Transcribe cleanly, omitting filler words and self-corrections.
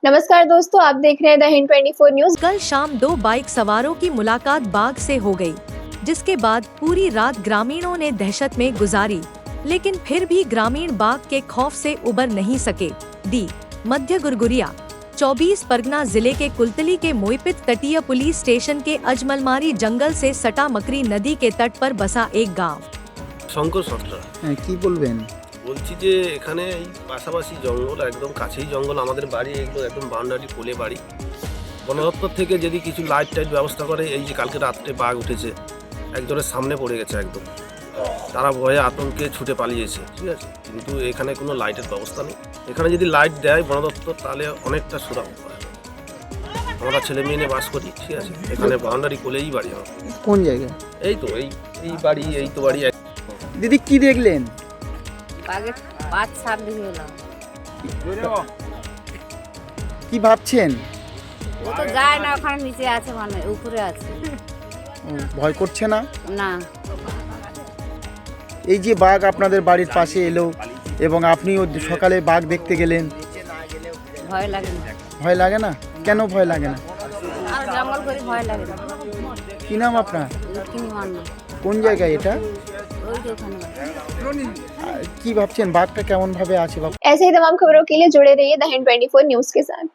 नमस्कार दोस्तों, आप देख रहे हैं द हिंद 24 न्यूज। कल शाम दो बाइक सवारों की मुलाकात बाघ से हो गई, जिसके बाद पूरी रात ग्रामीणों ने दहशत में गुजारी, लेकिन फिर भी ग्रामीण बाघ के खौफ से उबर नहीं सके। मध्य गुरगुरिया 24 परगना जिले के कुलतली के मोइपित तटीय पुलिस स्टेशन के अजमलमारी जंगल से सटा मकरी नदी के तट पर बसा एक गांव। শঙ্কর সরকার কি বলবেন? বলছি যে এখানে এই পাশাপাশি জঙ্গল, একদম কাছেই জঙ্গল, আমাদের বাড়ি এগুলো একদম বাউন্ডারি কোলে বাড়ি। বন দপ্তর থেকে যদি কিছু লাইট টাইট ব্যবস্থা করে, এই যে কালকে রাত্রে বাঘ উঠেছে, একজনের সামনে পড়ে গেছে একদম, তারা ভয়ে আতঙ্কে ছুটে পালিয়েছে, ঠিক আছে। কিন্তু এখানে কোনো লাইটের ব্যবস্থা নেই। এখানে যদি লাইট দেয় বন দপ্তর, তাহলে অনেকটা সুরক্ষা হয়। আমরা ছেলে মেয়ে নিয়ে বাস করি, ঠিক আছে। এখানে বাউন্ডারি কোলেই বাড়ি আমার। কোন জায়গায়? এই তো এই বাড়ি, এই তো বাড়ি। দিদি কি দেখলেন? বাঘের পাঁচ সাপ দেখে এলাম। কি ভাবছেন? ও তো যায় না, ওখানে নিচে আছে, মানে উপরে আছে। ভয় করছে না? না, এই যে বাঘ আপনাদের বাড়ির পাশে এলো এবং আপনিও সকালে বাঘ দেখতে গেলেন, ভয় লাগে না। ভয় লাগে না? কেন ভয় লাগে না? আর জঙ্গল করে ভয় লাগে না। কি নাম আপনার? কিনি মান্য কোন জায়গায় এটা? ওই যে ওখানে কি ভাবছেন বাঘটা কেমন ভাবে আছে? ऐसे ही तमाम खबरों के लिए जुड़े रहिए द हिंद 24 न्यूज के साथ।